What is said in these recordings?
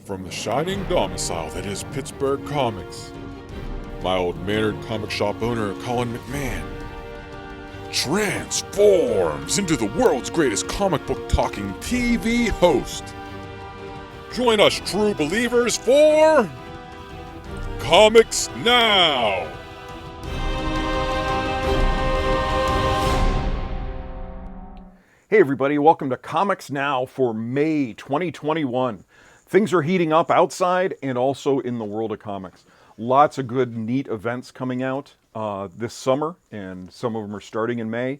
From the shining domicile that is Pittsburgh Comics, my old mannered comic shop owner, Colin McMahon, transforms into the world's greatest comic book talking TV host. Join us, true believers, for Comics Now! Hey everybody, welcome to Comics Now for May 2021. Things are heating up outside and also in the world of comics. Lots of good, neat events coming out this summer, and some of them are starting in May.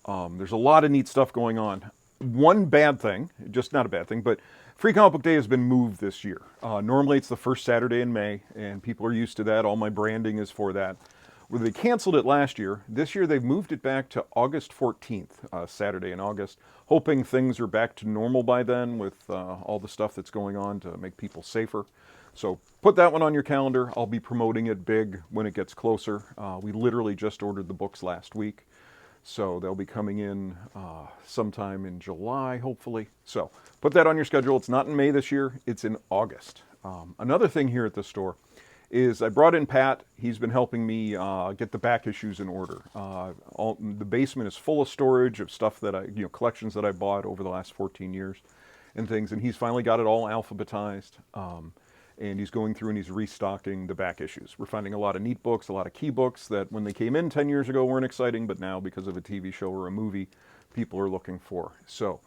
There's a lot of neat stuff going on. One bad thing, just not a bad thing, but Free Comic Book Day has been moved this year. Normally it's the first Saturday in May, and people are used to that. All my branding is for that. Where they canceled it last year, this year they've moved it back to August 14th, Saturday in August, hoping things are back to normal by then with all the stuff that's going on to make people safer. So put that one on your calendar. I'll be promoting it big when it gets closer. We literally just ordered the books last week, so they'll be coming in sometime in July, hopefully. So put that on your schedule. It's not in May this year, it's in August. Another thing here at the store is I brought in Pat. He's been helping me get the back issues in order. The basement is full of storage of stuff that collections that I bought over the last 14 years and things, and he's finally got it all alphabetized. And he's going through and he's restocking the back issues. We're finding a lot of neat books, a lot of key books that when they came in 10 years ago weren't exciting, but now because of a TV show or a movie, people are looking for. So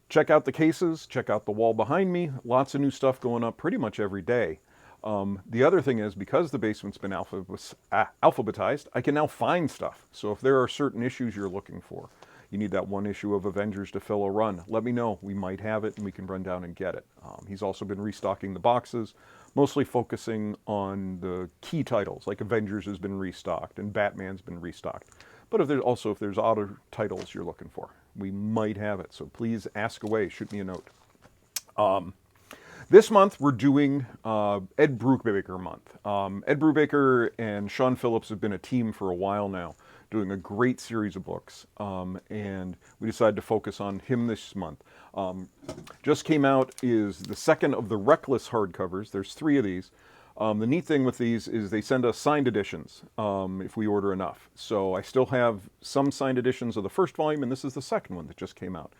check out the cases, check out the wall behind me. Lots of new stuff going up pretty much every day. The other thing is, because the basement's been alphabetized, I can now find stuff. So if there are certain issues you're looking for, you need that one issue of Avengers to fill a run, let me know. We might have it and we can run down and get it. He's also been restocking the boxes, mostly focusing on the key titles, like Avengers has been restocked and Batman's been restocked. But if there's other titles you're looking for, we might have it. So please ask away, shoot me a note. This month, we're doing Ed Brubaker month. Ed Brubaker and Sean Phillips have been a team for a while now, doing a great series of books, and we decided to focus on him this month. Just came out is the second of the Reckless hardcovers. There's 3 of these. The neat thing with these is they send us signed editions if we order enough. So I still have some signed editions of the first volume, and this is the second one that just came out.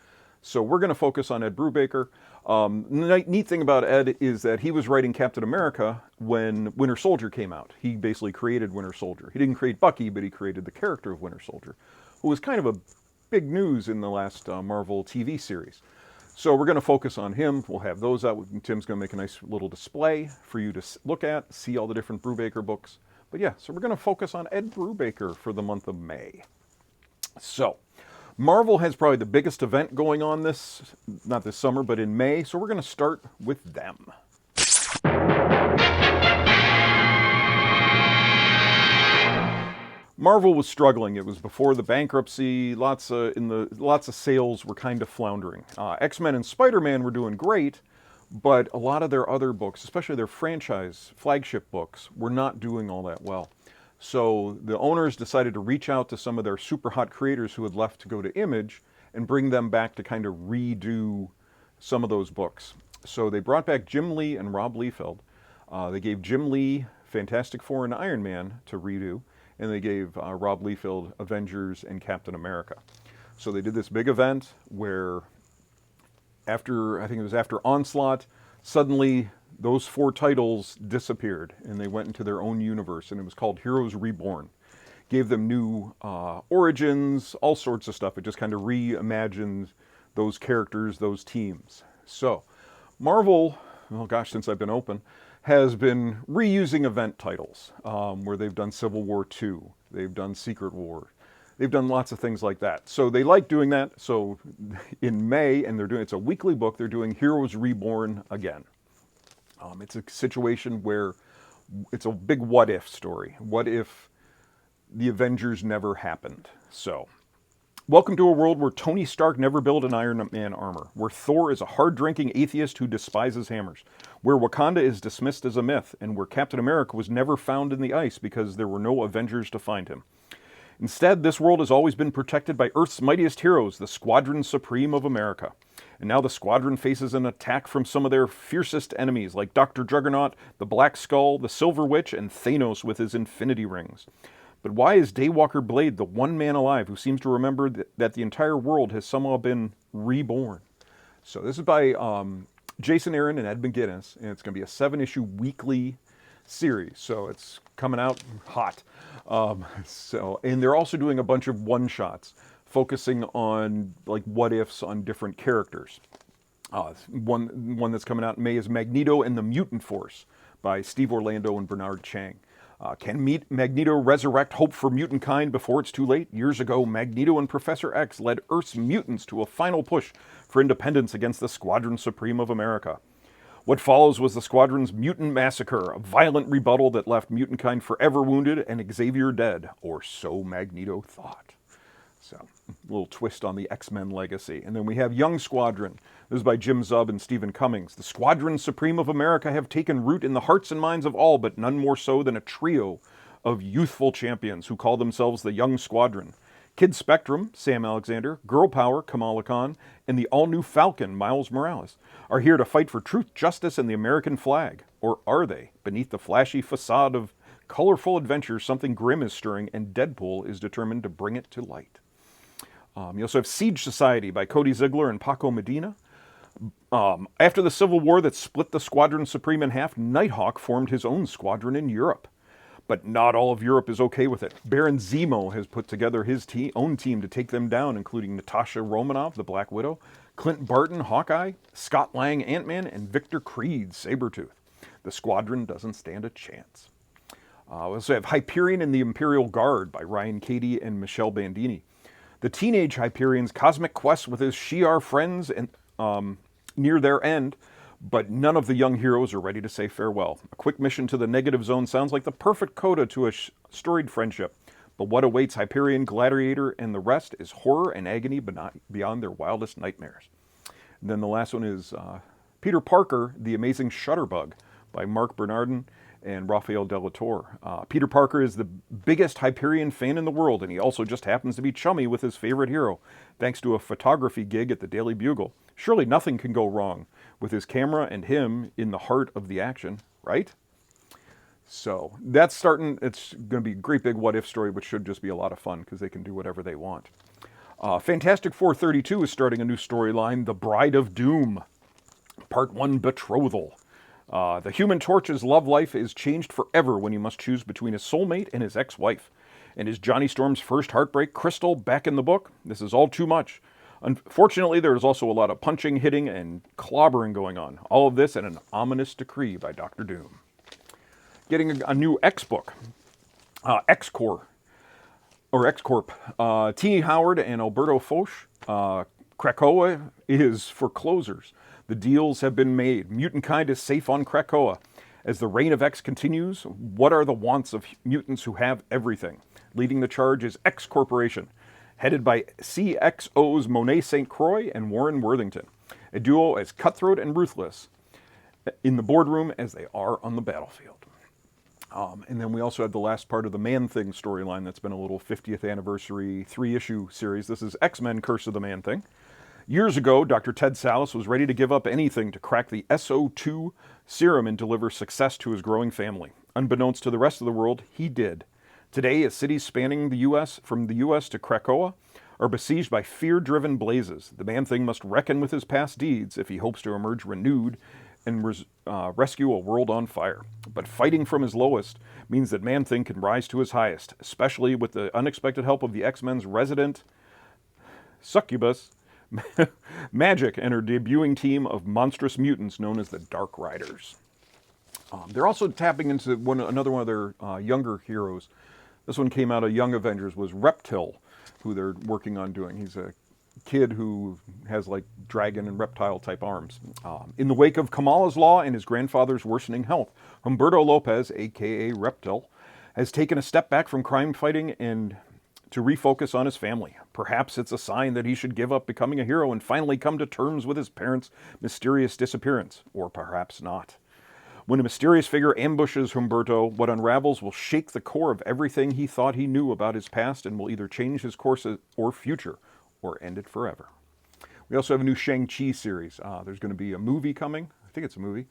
So we're going to focus on Ed Brubaker. Neat thing about Ed is that he was writing Captain America when Winter Soldier came out. He basically created Winter Soldier. He didn't create Bucky, but he created the character of Winter Soldier, who was kind of a big news in the last Marvel TV series. So we're going to focus on him. We'll have those out. Tim's going to make a nice little display for you to look at, see all the different Brubaker books. But yeah, so we're going to focus on Ed Brubaker for the month of May. So Marvel has probably the biggest event going on not this summer, but in May, so we're going to start with them. Marvel was struggling. It was before the bankruptcy. Lots of sales were kind of floundering. X-Men and Spider-Man were doing great, but a lot of their other books, especially their franchise flagship books, were not doing all that well. So the owners decided to reach out to some of their super hot creators who had left to go to Image and bring them back to kind of redo some of those books. So they brought back Jim Lee and Rob Liefeld. They gave Jim Lee Fantastic Four and Iron Man to redo, and they gave Rob Liefeld Avengers and Captain America. So they did this big event where I think it was after Onslaught, suddenly those 4 titles disappeared and they went into their own universe, and it was called Heroes Reborn. Gave them new origins, all sorts of stuff. It just kind of reimagined those characters, those teams. So Marvel, since I've been open, has been reusing event titles where they've done Civil War II, they've done Secret War, they've done lots of things like that. So they like doing that. So in May, and it's a weekly book, they're doing Heroes Reborn again. It's a situation where it's a big what-if story. What if the Avengers never happened? So, welcome to a world where Tony Stark never built an Iron Man armor, where Thor is a hard-drinking atheist who despises hammers, where Wakanda is dismissed as a myth, and where Captain America was never found in the ice because there were no Avengers to find him. Instead, this world has always been protected by Earth's mightiest heroes, the Squadron Supreme of America. And now the squadron faces an attack from some of their fiercest enemies, like Dr. Juggernaut, the Black Skull, the Silver Witch, and Thanos with his Infinity Rings. But why is Daywalker Blade the one man alive who seems to remember that the entire world has somehow been reborn? So this is by Jason Aaron and Ed McGuinness, and it's going to be a 7-issue weekly series. So it's coming out hot. And they're also doing a bunch of one-shots, focusing on like what ifs on different characters. One that's coming out in May is Magneto and the Mutant Force by Steve Orlando and Bernard Chang. Can Magneto resurrect hope for mutant kind before it's too late? Years ago, Magneto and Professor X led Earth's mutants to a final push for independence against the Squadron Supreme of America. What follows was the Squadron's mutant massacre, a violent rebuttal that left mutant kind forever wounded and Xavier dead, or so Magneto thought. So, a little twist on the X-Men legacy. And then we have Young Squadron. This is by Jim Zub and Stephen Cummings. The Squadron Supreme of America have taken root in the hearts and minds of all, but none more so than a trio of youthful champions who call themselves the Young Squadron. Kid Spectrum, Sam Alexander, Girl Power, Kamala Khan, and the all-new Falcon, Miles Morales, are here to fight for truth, justice, and the American flag. Or are they? Beneath the flashy facade of colorful adventure, something grim is stirring, and Deadpool is determined to bring it to light. You also have Siege Society by Cody Ziegler and Paco Medina. After the Civil War that split the Squadron Supreme in half, Nighthawk formed his own squadron in Europe. But not all of Europe is okay with it. Baron Zemo has put together his own team to take them down, including Natasha Romanoff, the Black Widow, Clint Barton, Hawkeye, Scott Lang, Ant-Man, and Victor Creed, Sabretooth. The squadron doesn't stand a chance. We also have Hyperion and the Imperial Guard by Ryan Cady and Michelle Bandini. The teenage Hyperion's cosmic quest with his Shi'ar friends and near their end, but none of the young heroes are ready to say farewell. A quick mission to the negative zone sounds like the perfect coda to a storied friendship, but what awaits Hyperion, Gladiator, and the rest is horror and agony beyond their wildest nightmares. And then the last one is Peter Parker, The Amazing Shutterbug by Mark Bernardin and Rafael de la Torre. Peter Parker is the biggest Hyperion fan in the world, and he also just happens to be chummy with his favorite hero, thanks to a photography gig at the Daily Bugle. Surely nothing can go wrong with his camera and him in the heart of the action, right? So that's starting. It's going to be a great big what-if story, which should just be a lot of fun because they can do whatever they want. Fantastic Four 32 is starting a new storyline, The Bride of Doom, Part 1, Betrothal. The Human Torch's love life is changed forever when he must choose between his soulmate and his ex-wife. And is Johnny Storm's first heartbreak, Crystal, back in the book? This is all too much. Unfortunately, there is also a lot of punching, hitting, and clobbering going on. All of this in an ominous decree by Dr. Doom. Getting a new X-book, X-Corp. T. Howard and Alberto Foch. Krakoa is for closers. The deals have been made. Mutant kind is safe on Krakoa. As the reign of X continues, what are the wants of mutants who have everything? Leading the charge is X Corporation, headed by CXOs Monet St. Croix and Warren Worthington, a duo as cutthroat and ruthless in the boardroom as they are on the battlefield. And then we also have the last part of the Man-Thing storyline that's been a little 50th anniversary 3-issue series. This is X-Men Curse of the Man-Thing. Years ago, Dr. Ted Sallis was ready to give up anything to crack the SO2 serum and deliver success to his growing family. Unbeknownst to the rest of the world, he did. Today, as cities spanning the U.S., from the U.S. to Krakoa, are besieged by fear-driven blazes. The Man-Thing must reckon with his past deeds if he hopes to emerge renewed and rescue a world on fire. But fighting from his lowest means that Man-Thing can rise to his highest, especially with the unexpected help of the X-Men's resident succubus, Magic, and her debuting team of monstrous mutants known as the Dark Riders. They're also tapping into another one of their younger heroes. This one came out of Young Avengers, was Reptil, who they're working on doing. He's a kid who has like dragon and reptile type arms. In the wake of Kamala's Law and his grandfather's worsening health, Humberto Lopez, aka Reptil, has taken a step back from crime fighting and to refocus on his family. Perhaps it's a sign that he should give up becoming a hero and finally come to terms with his parents' mysterious disappearance, or perhaps not. When a mysterious figure ambushes Humberto, what unravels will shake the core of everything he thought he knew about his past and will either change his course or future, or end it forever. We also have a new Shang-Chi series. There's going to be a movie coming. I think it's a movie.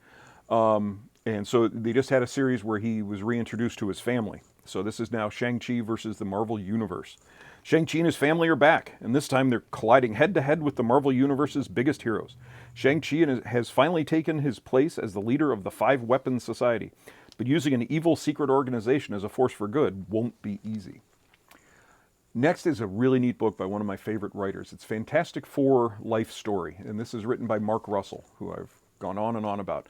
And so they just had a series where he was reintroduced to his family. So this is now Shang-Chi versus the Marvel Universe. Shang-Chi and his family are back, and this time they're colliding head-to-head with the Marvel Universe's biggest heroes. Shang-Chi has finally taken his place as the leader of the Five Weapons Society, but using an evil secret organization as a force for good won't be easy. Next is a really neat book by one of my favorite writers. It's Fantastic Four Life Story, and this is written by Mark Russell, who I've gone on and on about.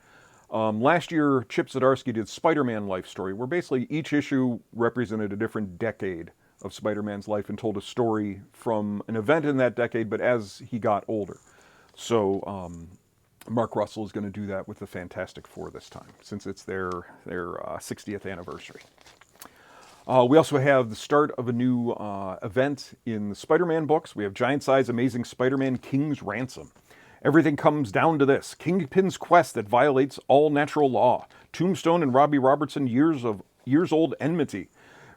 Last year, Chip Zdarsky did Spider-Man Life Story, where basically each issue represented a different decade of Spider-Man's life and told a story from an event in that decade, but as he got older. So Mark Russell is going to do that with the Fantastic Four this time, since it's their 60th anniversary. We also have the start of a new event in the Spider-Man books. We have Giant Size Amazing Spider-Man King's Ransom. Everything comes down to this: Kingpin's quest that violates all natural law, Tombstone and Robbie Robertson years-old enmity,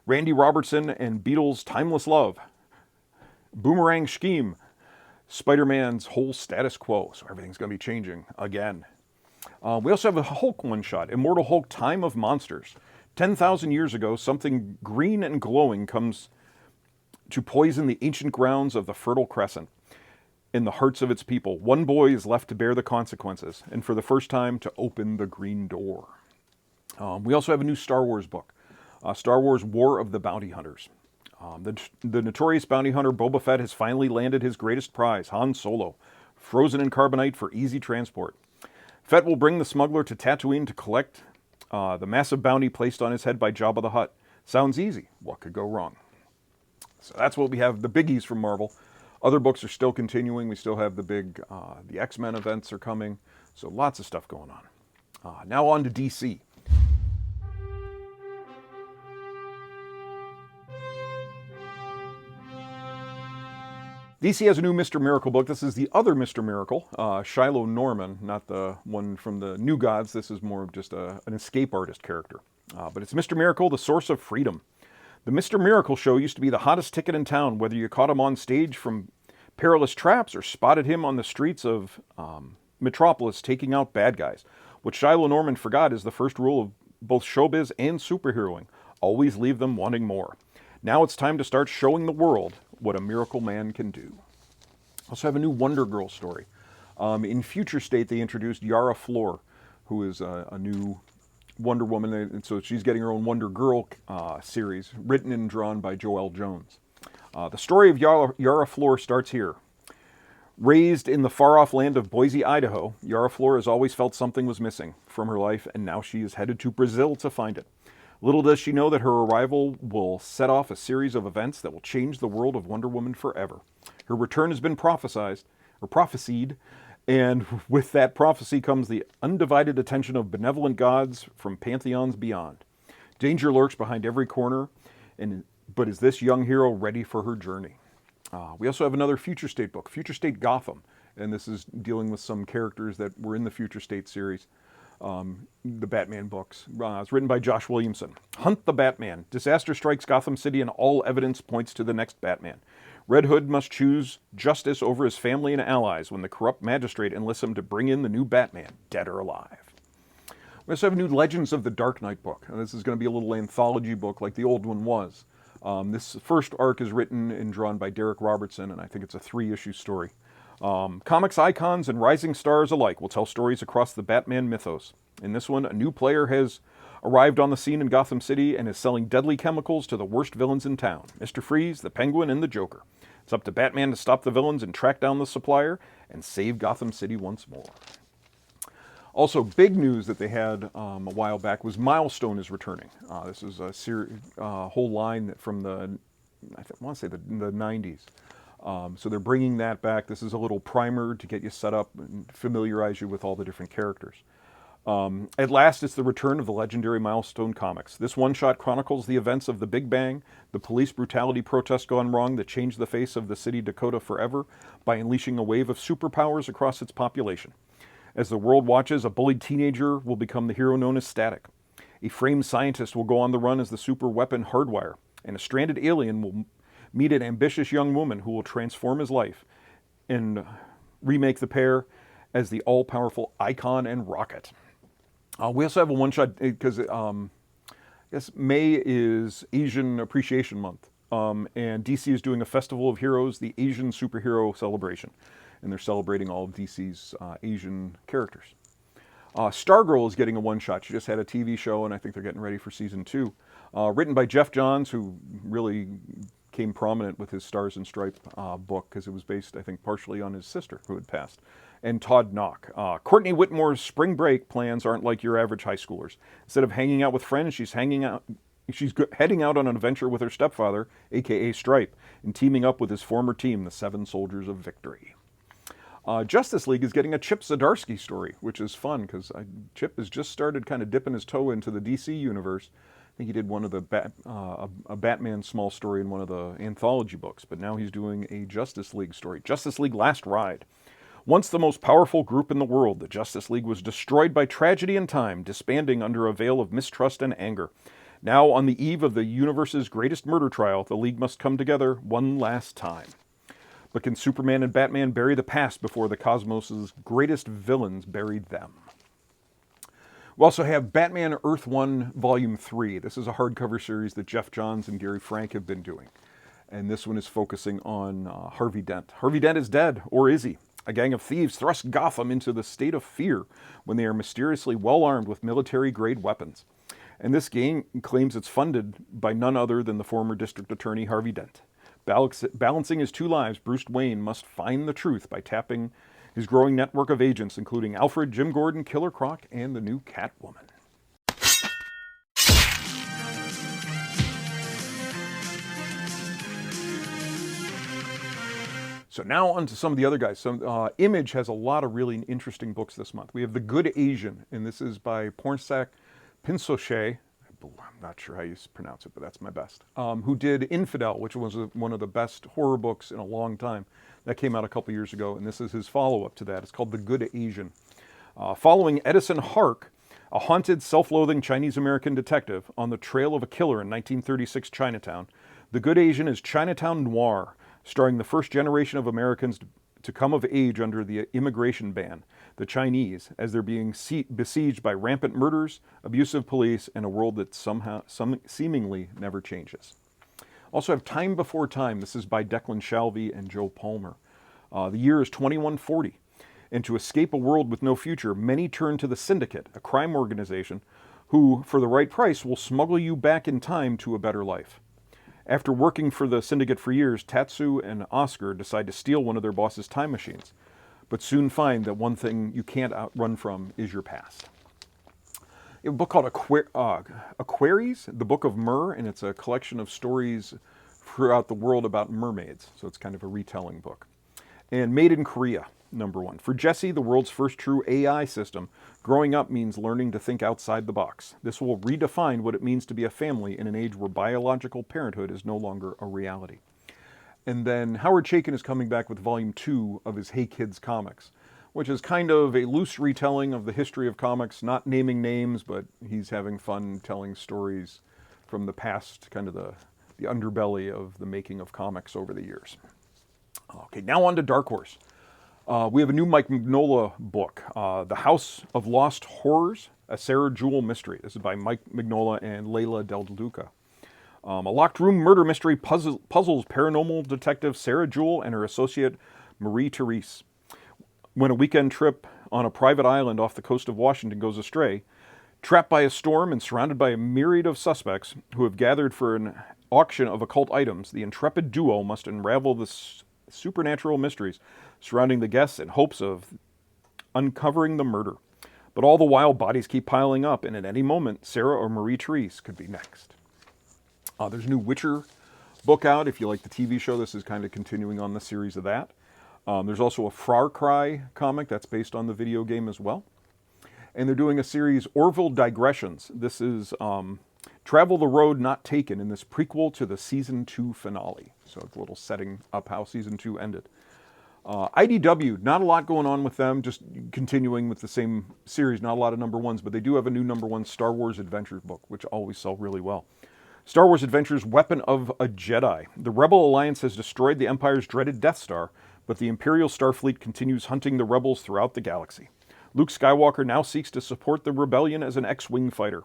Randy Robertson and Beetle's timeless love, Boomerang scheme, Spider-Man's whole status quo. So everything's going to be changing again. We also have a Hulk one-shot, Immortal Hulk Time of Monsters. 10,000 years ago, something green and glowing comes to poison the ancient grounds of the Fertile Crescent. In the hearts of its people, one boy is left to bear the consequences, and for the first time to open the green door. We also have a new Star Wars book, Star Wars War of the Bounty Hunters. The notorious bounty hunter Boba Fett has finally landed his greatest prize, Han Solo, frozen in carbonite for easy transport. Fett will bring the smuggler to Tatooine to collect the massive bounty placed on his head by Jabba the Hutt. Sounds easy. What could go wrong? So that's what we have, the biggies from Marvel. Other books are still continuing. We still have the X-Men events are coming. So lots of stuff going on. Now on to DC. DC has a new Mr. Miracle book. This is the other Mr. Miracle, Shiloh Norman, not the one from the New Gods. This is more of just an escape artist character. But it's Mr. Miracle, the Source of Freedom. The Mr. Miracle show used to be the hottest ticket in town, whether you caught him on stage from perilous traps or spotted him on the streets of Metropolis taking out bad guys. What Shiloh Norman forgot is the first rule of both showbiz and superheroing: always leave them wanting more. Now it's time to start showing the world what a miracle man can do. Also have a new Wonder Girl story. In Future State, they introduced Yara Flor, who is a new Wonder Woman, and so she's getting her own Wonder Girl series, written and drawn by Joelle Jones. The story of Yara Flor starts here. Raised in the far-off land of Boise, Idaho, Yara Flor has always felt something was missing from her life, and now she is headed to Brazil to find it. Little does she know that her arrival will set off a series of events that will change the world of Wonder Woman forever. Her return has been prophesied, and with that prophecy comes the undivided attention of benevolent gods from pantheons beyond. Danger lurks behind every corner, but is this young hero ready for her journey? We also have another Future State book, Future State Gotham, and this is dealing with some characters that were in the Future State series. The Batman books. It's written by Josh Williamson. Hunt the Batman. Disaster strikes Gotham City and all evidence points to the next Batman. Red Hood must choose justice over his family and allies when the corrupt magistrate enlists him to bring in the new Batman, dead or alive. We also have a new Legends of the Dark Knight book. And this is going to be a little anthology book like the old one was. This first arc is written and drawn by Derek Robertson, and I think it's a 3-issue story. Comics icons and rising stars alike will tell stories across the Batman mythos. In this one, a new player has arrived on the scene in Gotham City and is selling deadly chemicals to the worst villains in town: Mr. Freeze, the Penguin, and the Joker. It's up to Batman to stop the villains and track down the supplier and save Gotham City once more. Also, big news that they had a while back was Milestone is returning. This is a whole line from the 90s. So they're bringing that back. This is a little primer to get you set up and familiarize you with all the different characters. At last, it's the return of the legendary Milestone comics. This one-shot chronicles the events of the Big Bang, the police brutality protest gone wrong that changed the face of the city Dakota forever by unleashing a wave of superpowers across its population. As the world watches, a bullied teenager will become the hero known as Static. A framed scientist will go on the run as the super weapon Hardwire, and a stranded alien will meet an ambitious young woman who will transform his life. And remake the pair as the all-powerful Icon and Rocket. We also have a one-shot because yes, May is Asian Appreciation Month, and DC is doing a Festival of Heroes, the Asian Superhero Celebration, and they're celebrating all of DC's Asian characters. Stargirl is getting a one-shot. She just had a TV show, and I think they're getting ready for season 2. Written by Jeff Johns, who really came prominent with his Stars and Stripe book, because it was based, I think, partially on his sister, who had passed. And Todd Knock. Courtney Whitmore's spring break plans aren't like your average high schoolers. Instead of hanging out with friends, she's heading out on an adventure with her stepfather, a.k.a. Stripe, and teaming up with his former team, the Seven Soldiers of Victory. Justice League is getting a Chip Zdarsky story, which is fun, because Chip has just started kind of dipping his toe into the DC universe. I think he did one of the a Batman small story in one of the anthology books, but now he's doing a Justice League story. Justice League Last Ride. Once the most powerful group in the world, the Justice League was destroyed by tragedy and time, disbanding under a veil of mistrust and anger. Now, on the eve of the universe's greatest murder trial, the League must come together one last time. But can Superman and Batman bury the past before the cosmos' greatest villains buried them? We also have Batman Earth 1 Volume 3. This is a hardcover series that Jeff Johns and Gary Frank have been doing. And this one is focusing on Harvey Dent. Harvey Dent is dead, or is he? A gang of thieves thrust Gotham into the state of fear when they are mysteriously well-armed with military-grade weapons. And this gang claims it's funded by none other than the former district attorney Harvey Dent. Balancing his two lives, Bruce Wayne must find the truth by tapping his growing network of agents, including Alfred, Jim Gordon, Killer Croc, and the new Catwoman. So now on to some of the other guys. Image has a lot of really interesting books this month. We have The Good Asian, and this is by Pornsak Pinsochet. I'm not sure how you pronounce it, but that's my best. Who did Infidel, which was one of the best horror books in a long time. That came out a couple years ago, and this is his follow-up to that. It's called The Good Asian. Following Edison Hark, a haunted, self-loathing Chinese-American detective on the trail of a killer in 1936 Chinatown, The Good Asian is Chinatown noir, starring the first generation of Americans to come of age under the immigration ban, the Chinese, as they're being besieged by rampant murders, abusive police, and a world that seemingly never changes. Also have Time Before Time. This is by Declan Shalvey and Joe Palmer. The year is 2140, and to escape a world with no future, many turn to the Syndicate, a crime organization, who, for the right price, will smuggle you back in time to a better life. After working for the Syndicate for years, Tatsu and Oscar decide to steal one of their boss's time machines, but soon find that one thing you can't outrun from is your past. We have a book called Aquaries, the Book of Mer, and it's a collection of stories throughout the world about mermaids, so it's kind of a retelling book. And Made in Korea, #1. For Jesse, the world's first true AI system, growing up means learning to think outside the box. This will redefine what it means to be a family in an age where biological parenthood is no longer a reality. And then Howard Chaykin is coming back with Volume 2 of his Hey Kids comics, which is kind of a loose retelling of the history of comics, not naming names, but he's having fun telling stories from the past, kind of the underbelly of the making of comics over the years. Okay, now on to Dark Horse. We have a new Mike Mignola book, The House of Lost Horrors, a Sarah Jewell mystery. This is by Mike Mignola and Leila Del Duca. A locked room murder mystery puzzles paranormal detective Sarah Jewell and her associate Marie-Therese. When a weekend trip on a private island off the coast of Washington goes astray, trapped by a storm and surrounded by a myriad of suspects who have gathered for an auction of occult items, the intrepid duo must unravel the supernatural mysteries surrounding the guests in hopes of uncovering the murder. But all the while, bodies keep piling up, and at any moment, Sarah or Marie-Therese could be next. There's a new Witcher book out. If you like the TV show, this is kind of continuing on the series of that. There's also a Far Cry comic that's based on the video game as well. And they're doing a series, Orville Digressions. This is Travel the Road Not Taken, in this prequel to the Season 2 finale. So it's a little setting up how Season 2 ended. IDW, not a lot going on with them, just continuing with the same series, not a lot of #1s, but they do have a new #1 Star Wars Adventures book, which always sell really well. Star Wars Adventures, Weapon of a Jedi. The Rebel Alliance has destroyed the Empire's dreaded Death Star, but the Imperial Starfleet continues hunting the rebels throughout the galaxy. Luke Skywalker now seeks to support the rebellion as an X-Wing fighter.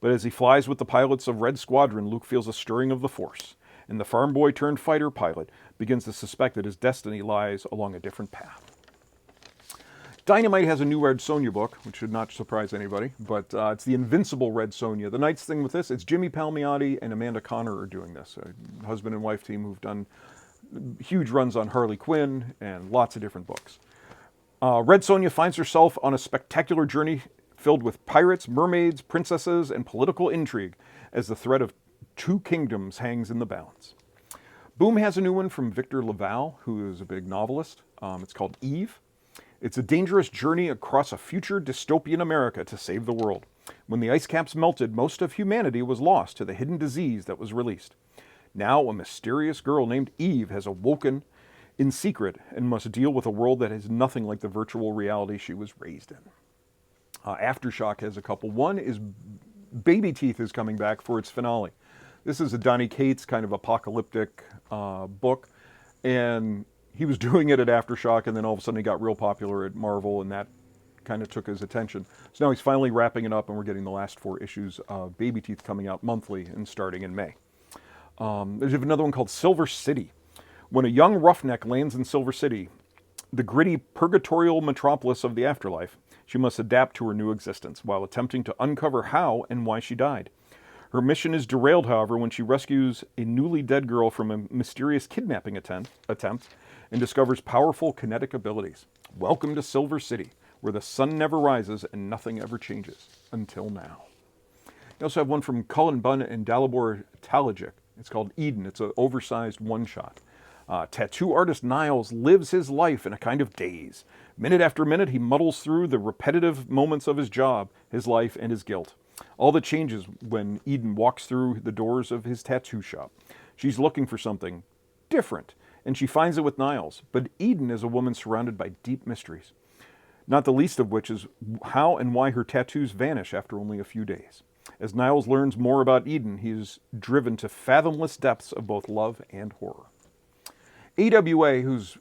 But as he flies with the pilots of Red Squadron, Luke feels a stirring of the Force, and the farm boy turned fighter pilot begins to suspect that his destiny lies along a different path. Dynamite has a new Red Sonja book, which should not surprise anybody, but it's the Invincible Red Sonja. The nice thing with this, it's Jimmy Palmiotti and Amanda Connor are doing this, a husband and wife team who've done huge runs on Harley Quinn and lots of different books. Red Sonja finds herself on a spectacular journey filled with pirates, mermaids, princesses, and political intrigue as the threat of two kingdoms hangs in the balance. Boom has a new one from Victor Laval, who is a big novelist. It's called Eve. It's a dangerous journey across a future dystopian America to save the world. When the ice caps melted, most of humanity was lost to the hidden disease that was released. Now a mysterious girl named Eve has awoken in secret and must deal with a world that is nothing like the virtual reality she was raised in. Aftershock has a couple. One is Baby Teeth is coming back for its finale. This is a Donny Cates kind of apocalyptic book, and he was doing it at Aftershock, and then all of a sudden he got real popular at Marvel, and that kind of took his attention. So now he's finally wrapping it up, and we're getting the last 4 issues of Baby Teeth coming out monthly and starting in May. There's another one called Silver City. When a young roughneck lands in Silver City, the gritty purgatorial metropolis of the afterlife, she must adapt to her new existence while attempting to uncover how and why she died. Her mission is derailed, however, when she rescues a newly dead girl from a mysterious kidnapping attempt and discovers powerful kinetic abilities. Welcome to Silver City, where the sun never rises and nothing ever changes, until now. You also have one from Cullen Bunn and Dalibor Talajic. It's called Eden. It's an oversized one-shot. Tattoo artist Niles lives his life in a kind of daze. Minute after minute, he muddles through the repetitive moments of his job, his life, and his guilt. All that changes when Eden walks through the doors of his tattoo shop. She's looking for something different, and she finds it with Niles. But Eden is a woman surrounded by deep mysteries, not the least of which is how and why her tattoos vanish after only a few days. As Niles learns more about Eden, he is driven to fathomless depths of both love and horror. AWA, who's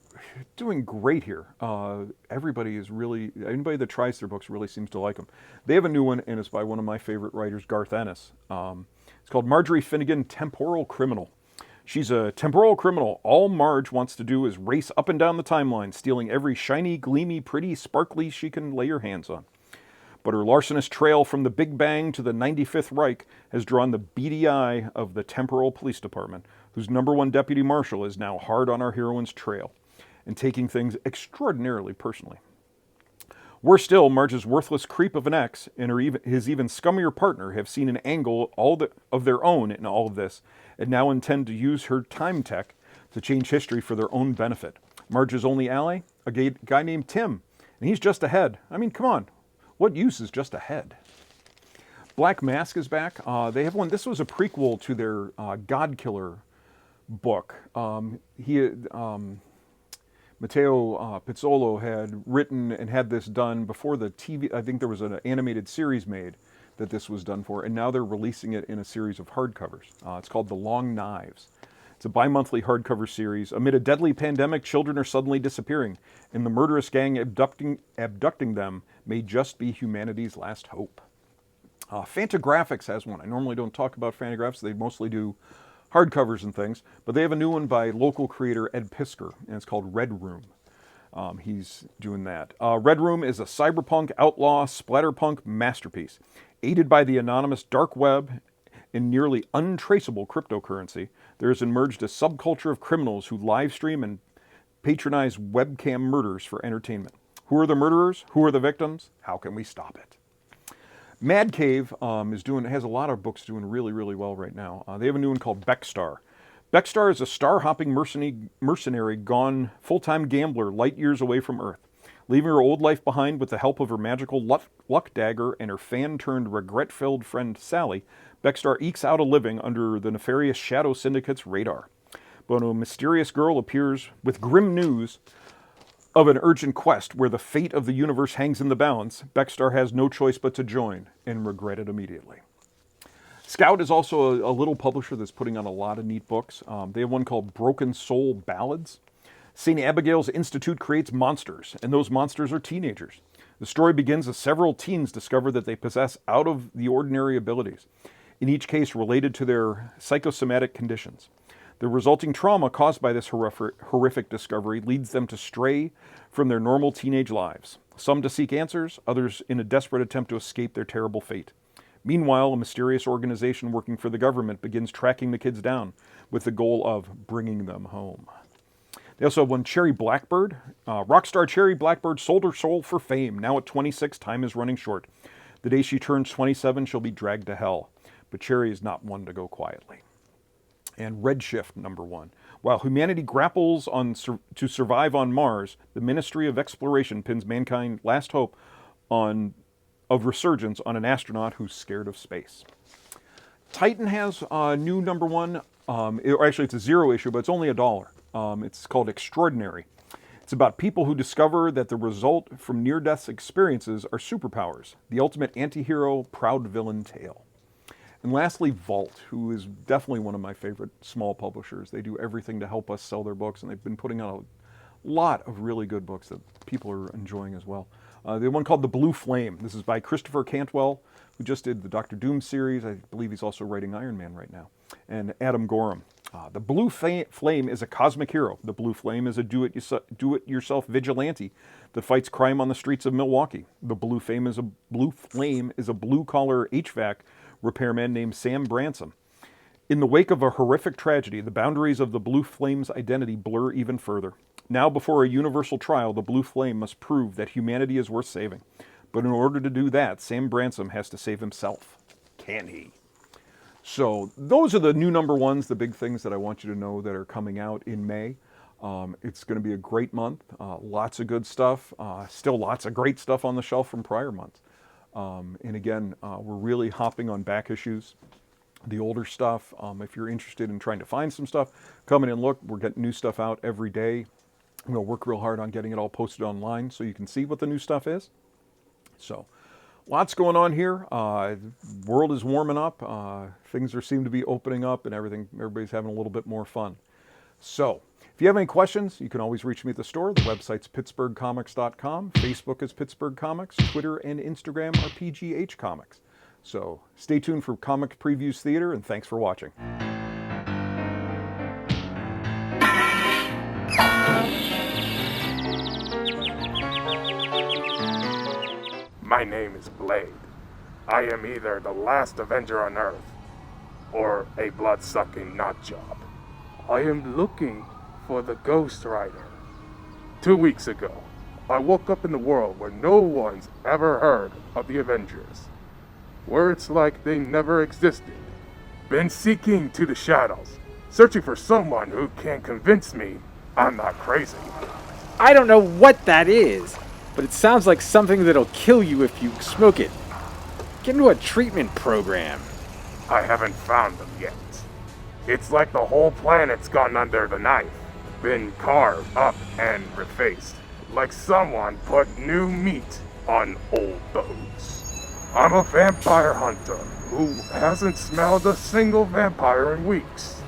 doing great here. Anybody that tries their books really seems to like them. They have a new one, and it's by one of my favorite writers, Garth Ennis. It's called Marjorie Finnegan, Temporal Criminal. She's a temporal criminal. All Marge wants to do is race up and down the timeline, stealing every shiny, gleamy, pretty, sparkly she can lay her hands on. But her larcenous trail from the Big Bang to the 95th Reich has drawn the beady eye of the Temporal Police Department, whose #1 deputy marshal is now hard on our heroine's trail and taking things extraordinarily personally. Worse still, Marge's worthless creep of an ex and his even scummier partner have seen an angle of their own in all of this and now intend to use her time tech to change history for their own benefit. Marge's only ally? A guy named Tim, and he's just ahead. I mean, come on. What use is just ahead? Black Mask is back. They have one. This was a prequel to their Godkiller book. Matteo Pizzolo had written and had this done before the TV. I think there was an animated series made that this was done for, and now they're releasing it in a series of hardcovers. It's called The Long Knives. It's a bi-monthly hardcover series. Amid a deadly pandemic, children are suddenly disappearing, and the murderous gang abducting them may just be humanity's last hope. Fantagraphics has one. I normally don't talk about Fantagraphics. They mostly do hardcovers and things, but they have a new one by local creator Ed Pisker, and it's called Red Room. He's doing that. Red Room is a cyberpunk, outlaw, splatterpunk masterpiece. Aided by the anonymous dark web and nearly untraceable cryptocurrency, there has emerged a subculture of criminals who live stream and patronize webcam murders for entertainment. Who are the murderers? Who are the victims? How can we stop it? Mad Cave has a lot of books doing really, really well right now. They have a new one called Beckstar. Beckstar is a star-hopping mercenary gone full-time gambler light years away from Earth. Leaving her old life behind with the help of her magical luck dagger and her fan-turned regret-filled friend Sally, Beckstar ekes out a living under the nefarious Shadow Syndicate's radar. But a mysterious girl appears with grim news of an urgent quest where the fate of the universe hangs in the balance. Beckstar has no choice but to join and regret it immediately. Scout is also a little publisher that's putting on a lot of neat books. They have one called Broken Soul Ballads. St. Abigail's Institute creates monsters, and those monsters are teenagers. The story begins as several teens discover that they possess out-of-the-ordinary abilities, in each case related to their psychosomatic conditions. The resulting trauma caused by this horrific discovery leads them to stray from their normal teenage lives, some to seek answers, others in a desperate attempt to escape their terrible fate. Meanwhile, a mysterious organization working for the government begins tracking the kids down with the goal of bringing them home. They also have one Cherry Blackbird. Rock star Cherry Blackbird sold her soul for fame. Now at 26, time is running short. The day she turns 27, she'll be dragged to hell. But Cherry is not one to go quietly. And Redshift, number 1. While humanity grapples to survive on Mars, the Ministry of Exploration pins mankind's last hope of resurgence on an astronaut who's scared of space. Titan has a new number 1. Actually, it's a 0 issue, but it's only $1. It's called Extraordinary. It's about people who discover that the result from near-death experiences are superpowers, the ultimate anti-hero, proud villain tale. And lastly, Vault, who is definitely one of my favorite small publishers. They do everything to help us sell their books, and they've been putting out a lot of really good books that people are enjoying as well. The one called The Blue Flame. This is by Christopher Cantwell, who just did the Doctor Doom series. I believe he's also writing Iron Man right now. And Adam Gorham. The Blue Flame is a cosmic hero. The Blue Flame is a do-it-yourself vigilante that fights crime on the streets of Milwaukee. The Blue Flame is a blue-collar HVAC repairman named Sam Branson. In the wake of a horrific tragedy, the boundaries of the Blue Flame's identity blur even further. Now, before a universal trial, the Blue Flame must prove that humanity is worth saving. But in order to do that, Sam Branson has to save himself. Can he? So those are the new number 1s, the big things that I want you to know that are coming out in May. It's going to be a great month. Lots of good stuff. Still lots of great stuff on the shelf from prior months. And again, we're really hopping on back issues, the older stuff. If you're interested in trying to find some stuff, come in and look. We're getting new stuff out every day. I'm going to work real hard on getting it all posted online so you can see what the new stuff is. So lots going on here. World is warming up. Things seem to be opening up and everything. Everybody's having a little bit more fun. So if you have any questions, you can always reach me at the store. The website's pittsburghcomics.com. Facebook is Pittsburgh Comics. Twitter and Instagram are PGH Comics. So stay tuned for Comic Previews Theater, and thanks for watching. My name is Blade. I am either the last Avenger on Earth, or a blood-sucking nutjob. I am looking for the Ghost Rider. 2 weeks ago, I woke up in the world where no one's ever heard of the Avengers. Where it's like they never existed. Been seeking to the shadows, searching for someone who can convince me I'm not crazy. I don't know what that is, but it sounds like something that'll kill you if you smoke it. Get into a treatment program. I haven't found them yet. It's like the whole planet's gone under the knife, been carved up and refaced, like someone put new meat on old bones. I'm a vampire hunter who hasn't smelled a single vampire in weeks.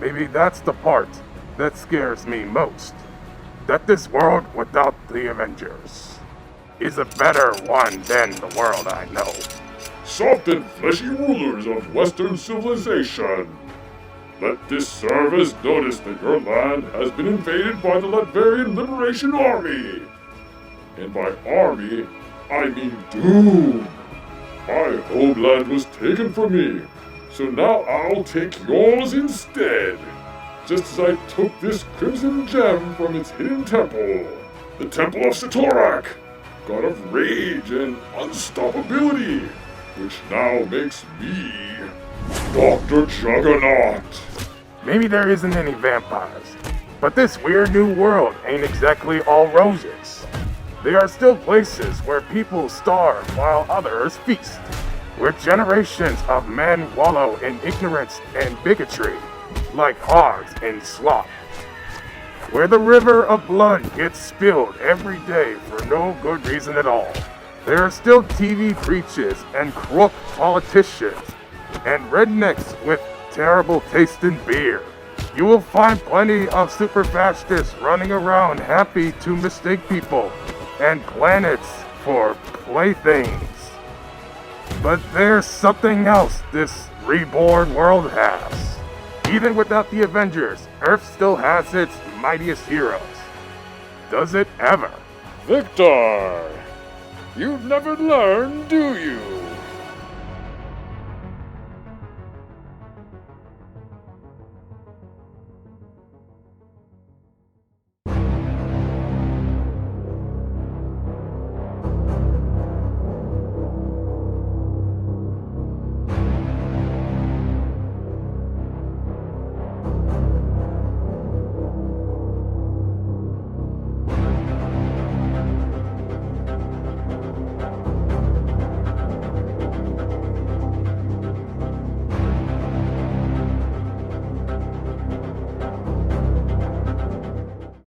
Maybe that's the part that scares me most. That this world without the Avengers is a better one than the world I know. Soft and fleshy rulers of Western civilization, let this serve as notice that your land has been invaded by the Latverian Liberation Army. And by army, I mean Doom. My homeland was taken from me, so now I'll take yours instead. Just as I took this crimson gem from its hidden temple, the Temple of Satorak, god of rage and unstoppability, which now makes me Dr. Juggernaut. Maybe there isn't any vampires, but this weird new world ain't exactly all roses. There are still places where people starve while others feast, where generations of men wallow in ignorance and bigotry, like hogs in slop, where the river of blood gets spilled every day for no good reason at all. There are still TV preachers and crook politicians and rednecks with terrible taste in beer. You will find plenty of super fascists running around happy to mistake people and planets for playthings. But there's something else this reborn world has. Even without the Avengers, Earth still has its mightiest heroes. Does it ever? Victor! You never learn, do you?